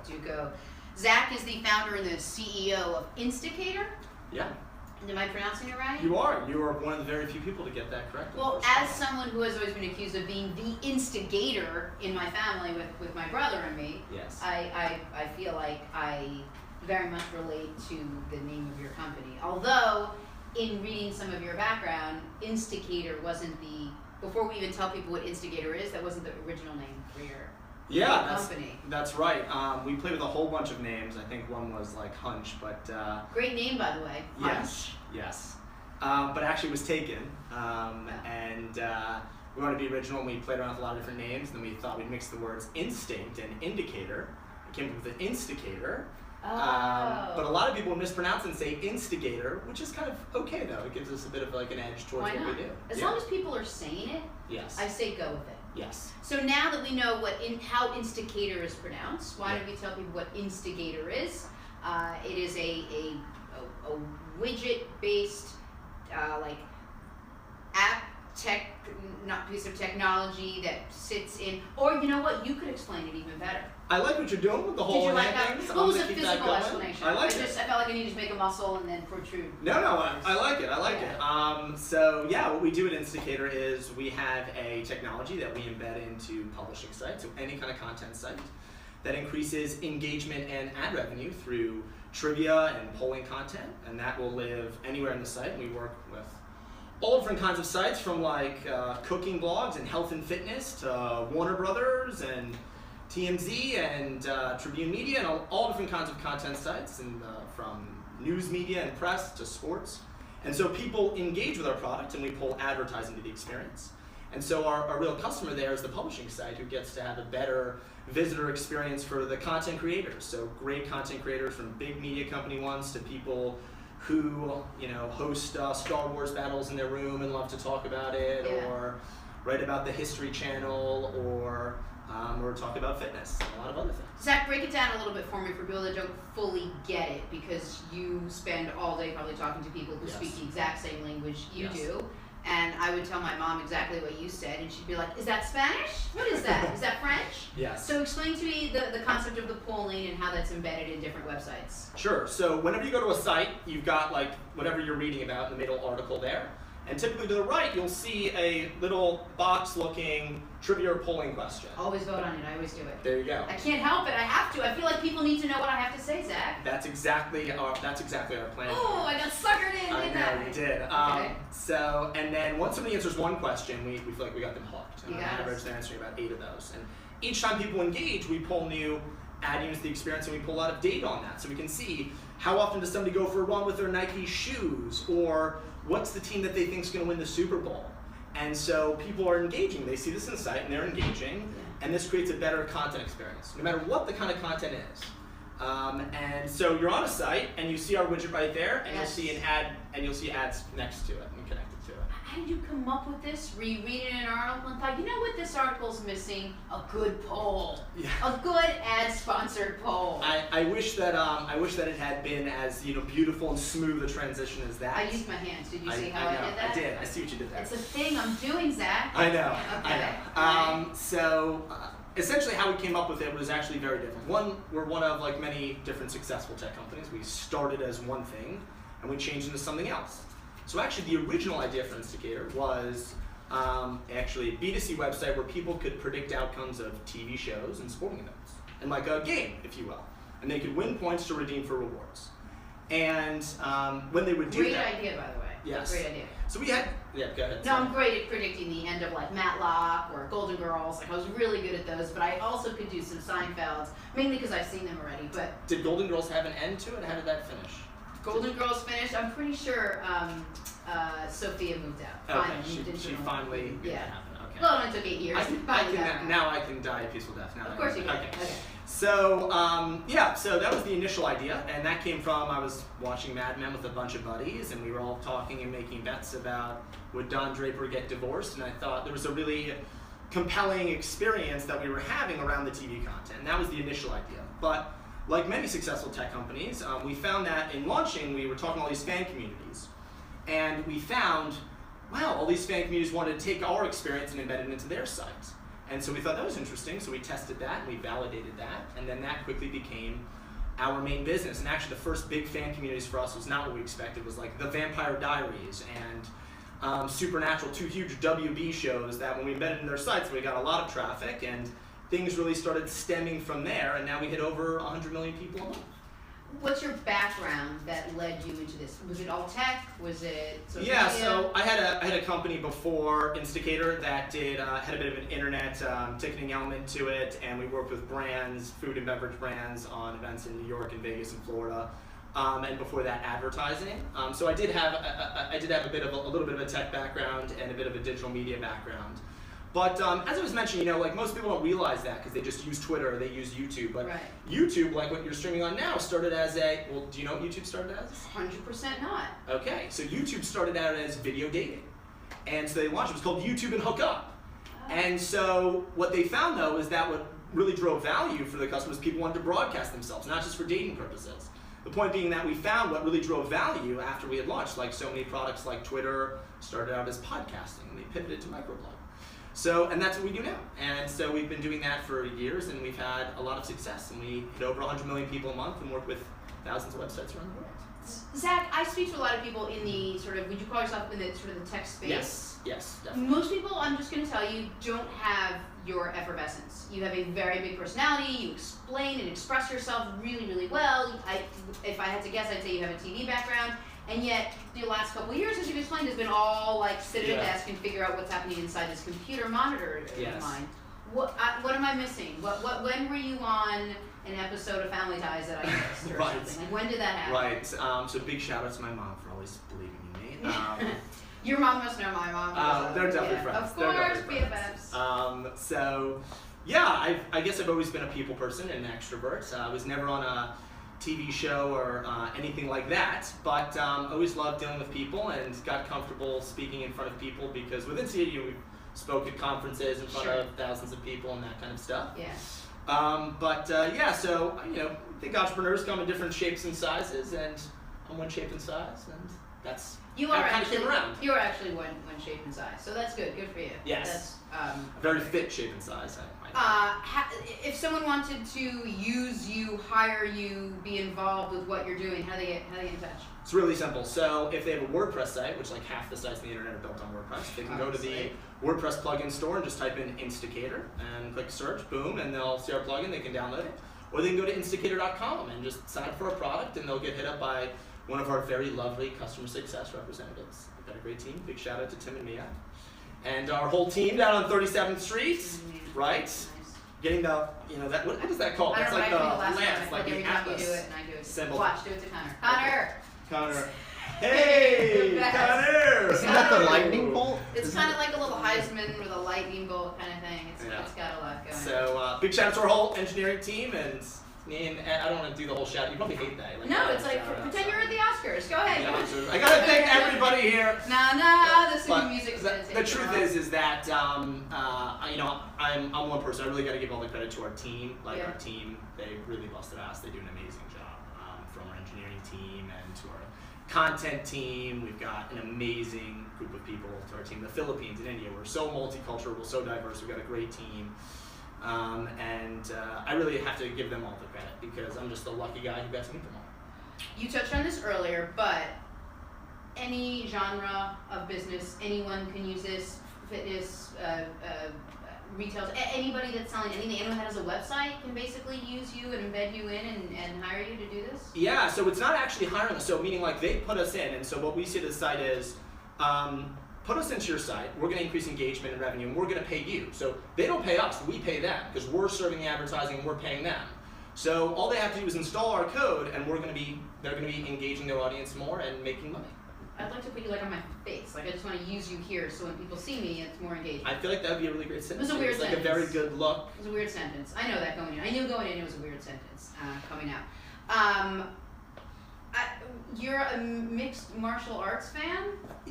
Dugow. Zach is the founder and the CEO of Instigator. Yeah. Am I pronouncing it right? You are. You are one of the very few people to get that correct. Well, as someone who has always been accused of being the instigator in my family with my brother and me, yes. I feel like I very much relate to the name of your company. Although, in reading some of your background, Instigator wasn't the, before we even tell people what Instigator is, that wasn't the original name for your company. That's right. We played with a whole bunch of names. I think one was like Hunch, but... great name, by the way. Hunch. Yes. But actually it was taken. And we wanted to be original, and we played around with a lot of different names, and then we thought we'd mix the words instinct and indicator. We came up with an Instigator. Oh. But a lot of people mispronounce and say Instigator, which is kind of okay though. It gives us a bit of like an edge towards what we do. As long as people are saying it, yes, I say go with it. Yes. So now that we know how Instigator is pronounced, why don't we tell people what Instigator is? It is a widget-based like app piece of technology that sits in, or you know what, you could explain it even better. I like what you're doing with the whole Did you like that? thing. What was a physical explanation? I like it. I felt like I needed to make a muscle and then protrude. No, I like it. I like it. So yeah, what we do at Instigator is we have a technology that we embed into publishing sites, so any kind of content site, that increases engagement and ad revenue through trivia and polling content, and that will live anywhere in the site. We work with all different kinds of sites, from like cooking blogs and health and fitness to Warner Brothers and TMZ and Tribune Media, and all different kinds of content sites, and from news media and press to sports. And so people engage with our product, and we pull advertising to the experience. And so our real customer there is the publishing site, who gets to have a better visitor experience for the content creators. So great content creators, from big media company ones to people who host Star Wars battles in their room and love to talk about it, or write about the History Channel, or talk about fitness and a lot of other things. Zach, break it down a little bit for me for people that don't fully get it, because you spend all day probably talking to people who speak the exact same language you do. And I would tell my mom exactly what you said, and she'd be like, is that Spanish? What is that? Is that French? Yes. So explain to me the concept of the polling and how that's embedded in different websites. Sure. So whenever you go to a site, you've got like whatever you're reading about in the middle article there. And typically to the right, you'll see a little box-looking trivia or polling question. Always vote on it. I always do it. There you go. I can't help it. I have to. I feel like people need to know what I have to say, Zach. That's exactly our plan. Oh, I got suckered in. I know, you did. Okay. So, and then once somebody answers one question, we feel like we got them hooked. On average, they're answering about 8 of those. And each time people engage, we pull new ad units to the experience, and we pull a lot of data on that. So we can see how often does somebody go for a run with their Nike shoes, or what's the team that they think is going to win the Super Bowl. And so people are engaging. They see this in the site, and they're engaging, and this creates a better content experience, no matter what the kind of content is. And so you're on a site, and you see our widget right there, and you'll see an ad, and you'll see ads next to it and connected to it. How did you come up with this? Were you reading an article and thought, you know what, this article's missing? A good poll. Yeah. A good ad-sponsored poll. I wish that it had been as beautiful and smooth a transition as that. I used my hands. Did you see how I did that? I did. I see what you did there. It's a thing I'm doing, Zach. I know. Okay. I know. So essentially, how we came up with it was actually very different. We're one of like many different successful tech companies. We started as one thing, and we changed into something else. So actually, the original idea for Instigator was actually a B2C website where people could predict outcomes of TV shows and sporting events, and like a game, if you will. And they could win points to redeem for rewards. And when they would do that... Great idea, by the way. Yes. Great idea. So we had... Yeah, go ahead. No, I'm great at predicting the end of like Matlock or Golden Girls. Like I was really good at those, but I also could do some Seinfelds, mainly because I've seen them already. But did Golden Girls have an end to it? How did that finish? Golden Girls finished. I'm pretty sure Sophia moved out. Okay, she finally made that happen. Okay. Well, it only took 8 years. Now I can die a peaceful death. Now of course you can. Okay. So so that was the initial idea, and that came from I was watching Mad Men with a bunch of buddies, and we were all talking and making bets about would Don Draper get divorced, and I thought there was a really compelling experience that we were having around the TV content, and that was the initial idea. But like many successful tech companies, we found that in launching, we were talking to all these fan communities. And we found, wow, all these fan communities wanted to take our experience and embed it into their sites. And so we thought that was interesting, so we tested that and we validated that, and then that quickly became our main business. And actually the first big fan communities for us was not what we expected. It was like the Vampire Diaries and Supernatural, 2 huge WB shows that when we embedded in their sites, we got a lot of traffic, and things really started stemming from there, and now we hit over 100 million people a month. What's your background that led you into this? Was it all tech? Was it social media? So I had a company before Instigator that had a bit of an internet ticketing element to it, and we worked with brands, food and beverage brands, on events in New York and Vegas and Florida, and before that, advertising. So I did have a little bit of a tech background and a bit of a digital media background. But as I was mentioning, like most people don't realize that because they just use Twitter or they use YouTube. But YouTube, like what you're streaming on now, started as well, do you know what YouTube started as? 100% not. Okay, so YouTube started out as video dating. And so they launched, it was called YouTube and Hook Up. Oh. And so what they found though is that what really drove value for the customers, people wanted to broadcast themselves, not just for dating purposes. The point being that we found what really drove value after we had launched, like so many products like Twitter started out as podcasting and they pivoted to microblog. So, and that's what we do now. And so we've been doing that for years, and we've had a lot of success. And we hit over 100 million people a month and work with thousands of websites around the world. Zach, I speak to a lot of people in the sort of, would you call yourself in the sort of the tech space? Yes, definitely. Most people, I'm just going to tell you, don't have your effervescence. You have a very big personality, you explain and express yourself really, really well. If I had to guess, I'd say you have a TV background. And yet, the last couple of years, as you've explained, has been all like sit at a desk and figure out what's happening inside this computer monitor of mine. What am I missing? When were you on an episode of Family Ties that I missed or something? Like, when did that happen? Right. So big shout out to my mom for always believing in me. Your mom must know my mom. They're definitely friends. Of course, BFFs. So, yeah, I guess I've always been a people person and an extrovert. I was never on a TV show or anything like that, but always loved dealing with people and got comfortable speaking in front of people because with Instigator we spoke at conferences in front of thousands of people and that kind of stuff. Yeah. So I think entrepreneurs come in different shapes and sizes, and I'm one shape and size, and that's kind of came around. You are actually one shape and size, so that's good. Good for you. Yes. That's, very fit shape and size. If someone wanted to use you, hire you, be involved with what you're doing, how do they get in touch? It's really simple. So if they have a WordPress site, which like half the sites on the internet are built on WordPress, they can go to the WordPress plugin store and just type in Instigator and click search, boom, and they'll see our plugin, they can download it. Or they can go to Instigator.com and just sign up for a product and they'll get hit up by one of our very lovely customer success representatives. We've got a great team. Big shout out to Tim and Mia. And our whole team down on 37th Street, right? Nice. Getting the, what is that called? It's like the lance, like the atlas. You do it and I do it. Symbol. Watch, do it to Connor. Connor. Hey, Connor! Isn't that the lightning bolt? It's kind of like a little Heisman with a lightning bolt kind of thing. It's got a lot going on. So big shout out to our whole engineering team and I don't want to do the whole shout. You probably hate that. No, it's like pretend you're at the Oscars. Go ahead. I gotta thank everybody here. This is music. The truth is that I'm one person. I really got to give all the credit to our team. Our team, they really busted ass. They do an amazing job. From our engineering team and to our content team, we've got an amazing group of people to our team. The Philippines and India, we're so multicultural, we're so diverse. We've got a great team. I really have to give them all the credit because I'm just the lucky guy who got to meet them all. You touched on this earlier, but any genre of business, anyone can use this, fitness, retail, anybody that's selling anything, anyone that has a website can basically use you and embed you in and hire you to do this? Yeah, so it's not actually hiring us, so meaning like they put us in, and so what we see at the site is, put us into your site, we're going to increase engagement and revenue, and we're going to pay you. So they don't pay us, we pay them, because we're serving the advertising and we're paying them. So all they have to do is install our code, and they're going to be engaging their audience more and making money. I'd like to put you like on my face, like I just want to use you here, so when people see me, it's more engaging. I feel like that would be a really great sentence. It was a weird sentence. Like a very good look. It was a weird sentence. I know that going in. I knew going in it was a weird sentence coming out. You're a mixed martial arts fan?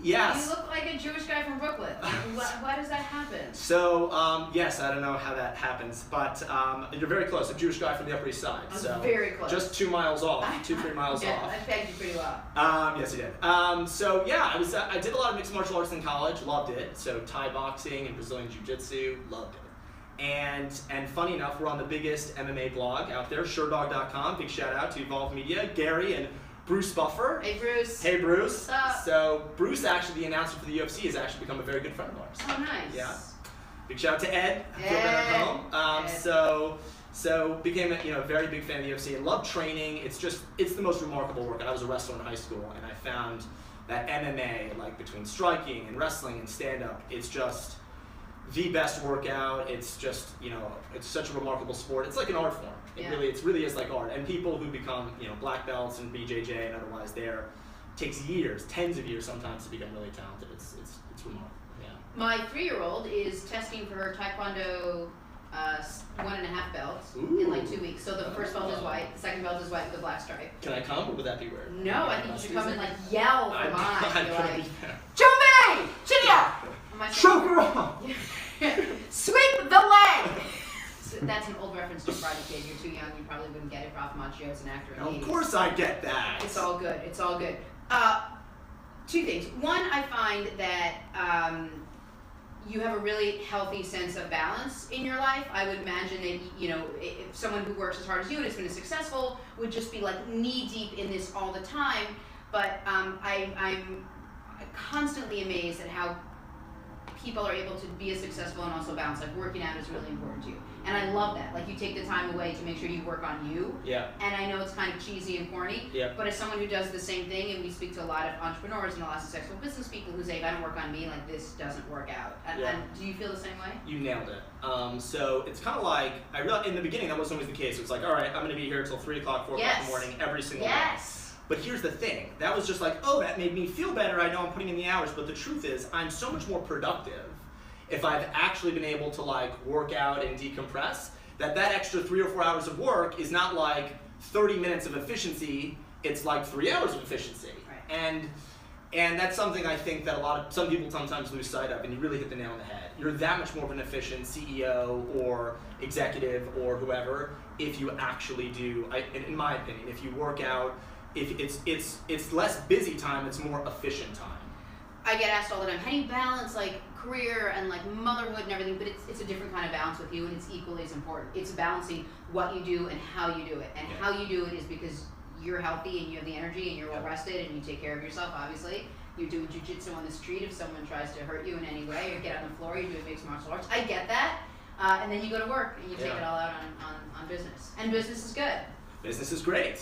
Yes. You look like a Jewish guy from Brooklyn. Why does that happen? So, yes, I don't know how that happens, but you're very close. A Jewish guy from the Upper East Side. So very close. Just 2 miles off, 2-3 miles off. I pegged you pretty well. Yes, you did. So yeah, I did a lot of mixed martial arts in college, loved it. So Thai boxing and Brazilian Jiu-Jitsu, loved it. And funny enough, we're on the biggest MMA blog out there, SureDog.com. Big shout out to Evolve Media, Gary and Bruce Buffer. Hey, Bruce. Hey, Bruce. What's up? So Bruce, actually, the announcer for the UFC, has actually become a very good friend of ours. Oh, nice. Yeah. Big shout out to Ed. Ed. So became a very big fan of the UFC. I love training. It's the most remarkable workout. I was a wrestler in high school, and I found that MMA, like between striking and wrestling and stand-up, it's just the best workout. It's just, it's such a remarkable sport. It's like an art form. It really is like art. And people who become, black belts and BJJ and otherwise there, takes years, tens of years sometimes to become really talented. It's remarkable. Yeah. My 3-year-old is testing for her Taekwondo 1.5 belts in like 2 weeks. So the first belt is white, the second belt is white with a black stripe. Can I come, or would that be weird? No, I think you should come and like yell for mine. You're like, Jove! Chidia! Choke her off! Sweep the leg! So that's an old reference to Karate Kid. You're too young, you probably wouldn't get it. Ralph Macchio's an actor in the 80s. Of course I get that. It's all good. It's all good. 2 things. One, I find that you have a really healthy sense of balance in your life. I would imagine that, if someone who works as hard as you and has been successful would just be like knee deep in this all the time. But I'm constantly amazed at how people are able to be as successful and also balance. Like working out is really important to you. And I love that. Like you take the time away to make sure you work on you. Yeah. And I know it's kind of cheesy and corny. Yeah. But as someone who does the same thing, and we speak to a lot of entrepreneurs and a lot of successful business people who say, if I don't work on me, like this doesn't work out. And do you feel the same way? You nailed it. So it's kind of like, I realized in the beginning that wasn't always the case. It was like, all right, I'm going to be here until 3 o'clock, 4 o'clock in the morning every single day. But here's the thing. That was just like, oh, that made me feel better. I know I'm putting in the hours. But the truth is, I'm so much more productive if I've actually been able to like work out and decompress, that extra 3 or 4 hours of work is not like 30 minutes of efficiency, it's like 3 hours of efficiency. Right. And that's something I think that some people sometimes lose sight of, and you really hit the nail on the head. You're that much more of an efficient CEO or executive or whoever if you actually do, in my opinion, if you work out, if it's less busy time, it's more efficient time. I get asked all the time, how do you balance like career and like motherhood and everything? But it's a different kind of balance with you, and it's equally as important. It's balancing what you do and how you do it. And how you do it is because you're healthy and you have the energy and you're well rested and you take care of yourself, obviously. You're doing jiu-jitsu on the street if someone tries to hurt you in any way, or get on the floor, you're doing mixed martial arts. I get that. And then you go to work and you take it all out on business. And business is good. Business is great.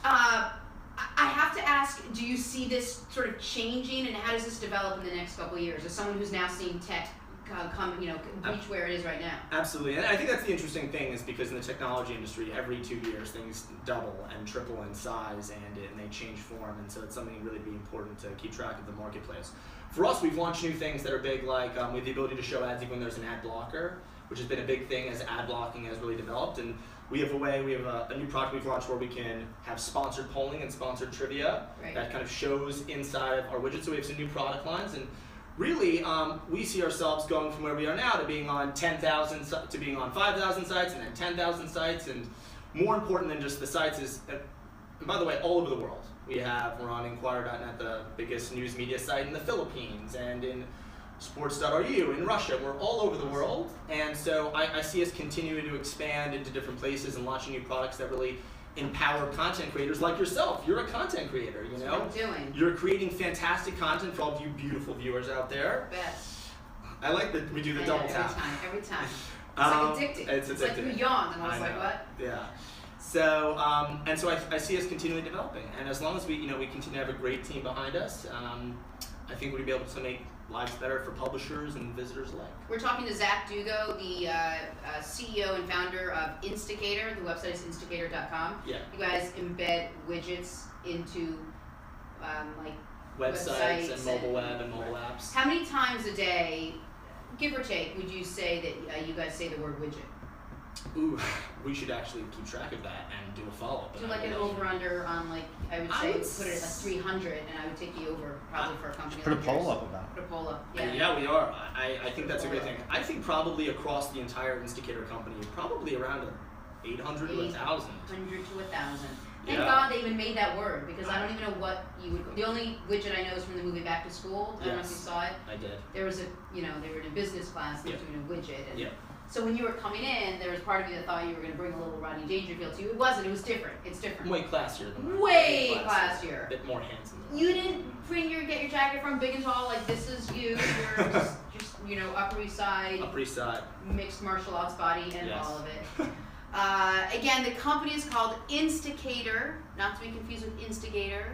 I have to ask, do you see this sort of changing, and how does this develop in the next couple of years? As someone who's now seeing tech reach where it is right now. Absolutely, and I think that's the interesting thing, is because in the technology industry, every 2 years things double and triple in size, and they change form, and so it's something really be important to keep track of the marketplace. For us, we've launched new things that are big, like we have the ability to show ads even when there's an ad blocker, which has been a big thing as ad blocking has really developed. And we have a new product we've launched where we can have sponsored polling and sponsored trivia that kind of shows inside of our widget. So we have some new product lines, and really we see ourselves going from where we are now to being on 10,000 to being on 5,000 sites and then 10,000 sites. And more important than just the sites is, and by the way, all over the world. We're on Inquirer.net, the biggest news media site in the Philippines, and in Sports.ru in Russia. We're all over the world, and so I see us continuing to expand into different places and launching new products that really empower content creators like yourself. You're a content creator, That's what I'm doing. You're creating fantastic content for all of you beautiful viewers out there. Best. I like that we do the double tap. Every time. It's like addicting. It's addicting. It's like you yawned, and I was like, what? Yeah. So, and so I see us continually developing, and as long as we continue to have a great team behind us, I think we'll be able to make lives better for publishers and visitors alike. We're talking to Zach Dugow, the CEO and founder of Instigator. The website is Instigator.com. Yeah. You guys embed widgets into like websites and mobile web and mobile apps. How many times a day, give or take, would you say that you guys say the word widget? Ooh, we should actually keep track of that and do a follow-up. Do like an over-under on, like, I would say put it at 300, and I would take the over probably for a company Put like a poll yours. up about it. Put a poll up, yeah. Yeah, we are. I think that's a great thing. I think probably across the entire Instigator company, probably around 800 to 1,000. 800 to 1,000. Thank Yeah. God they even made that word, because I don't even know what you would. The only widget I know is from the movie Back to School. I don't know if you saw it. I did. There was they were in a business class, they were doing a widget, and So when you were coming in, there was part of you that thought you were going to bring a little Rodney Dangerfield to you. It wasn't. It was different. It's different. Way classier than that. Way classier. A bit more handsome. You didn't get your jacket from Big and Tall like this is you. You're just Upper East Side. Upper East Side. Mixed martial arts body and yes. all of it. Again, the company is called Insticator, not to be confused with Instigator.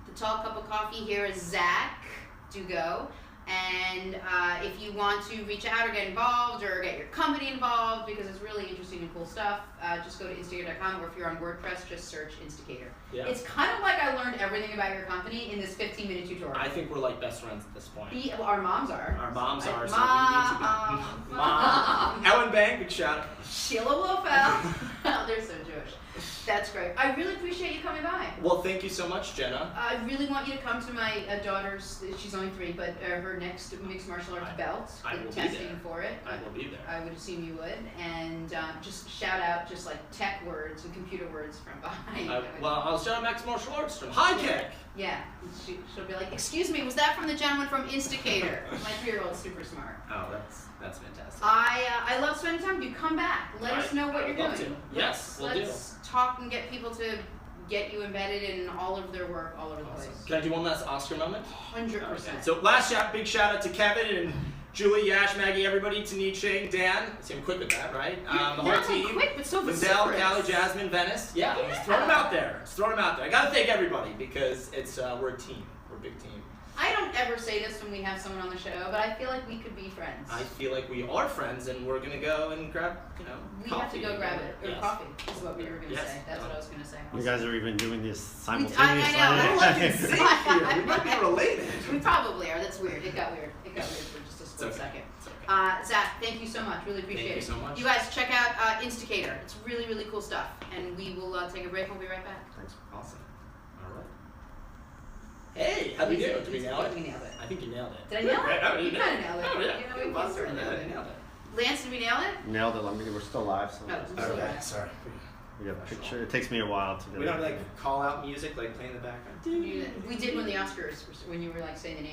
The tall cup of coffee here is Zach Dugow. And if you want to reach out or get involved or get your company involved because it's really interesting and cool stuff, just go to Instigator.com, or if you're on WordPress, just search Instigator. Yeah. It's kind of like I learned everything about your company in this 15-minute tutorial. I think we're like best friends at this point. Our moms are. Our moms are, so Mom. we need to be. Mom. Ellen Bang, big shout out. Sheila Wolfe. Oh, they're so Jewish. That's great. I really appreciate you coming by. Well, thank you so much, Jenna. I really want you to come to my daughter's, she's only 3, but her next mixed martial arts belt. I will testing be there. For it. I will be there. I would assume you would. And just shout out just like tech words and computer words from behind. Well, I'll shout out Max Martial Arts from High Kick. Yeah. She'll be like, excuse me, was that from the gentleman from Instigator? My 3-year-old's super smart. Oh, that's fantastic. I love spending time with you. Come back. Let us know what you're doing. To. Yes, Let's talk and get people to get you embedded in all of their work all over the place. Can I do one last Oscar moment? 100%. Okay. So last big shout out to Kevin and Julie, Yash, Maggie, everybody, Taniche, Dan. See, I'm quick with that, right? The whole team. Quick, but so Lindell, Callie, Jasmine, Venice. Yeah, just throwing them out there. I gotta thank everybody because it's we're a team. We're a big team. I don't ever say this when we have someone on the show, but I feel like we could be friends. I feel like we are friends, and we're gonna go and grab, we coffee. have to go grab it. Or yes. coffee is what we were gonna yes. say. That's what I was gonna say. You guys are even doing this simultaneously. I know. I can see here. We might be related. We probably are. That's weird. It got weird. It got weird for just a split second. Okay. Zach, thank you so much. Really appreciate it. Thank you so much. You guys check out Instigator. It's really, really cool stuff. And we will take a break. We'll be right back. Thanks. Awesome. All right. Hey, how'd we do? Did we nail it? We nailed it. I think you nailed it. Did I nail it? You You kind of nailed it. Oh, yeah. We both sort of nailed it. Nailed it. Lance, did we nail it? Nailed it. We're still live, so Okay. Sorry. we got a picture. It takes me a while to do We don't call out music, like play in the background. We did when the Oscars, when you were like saying the name.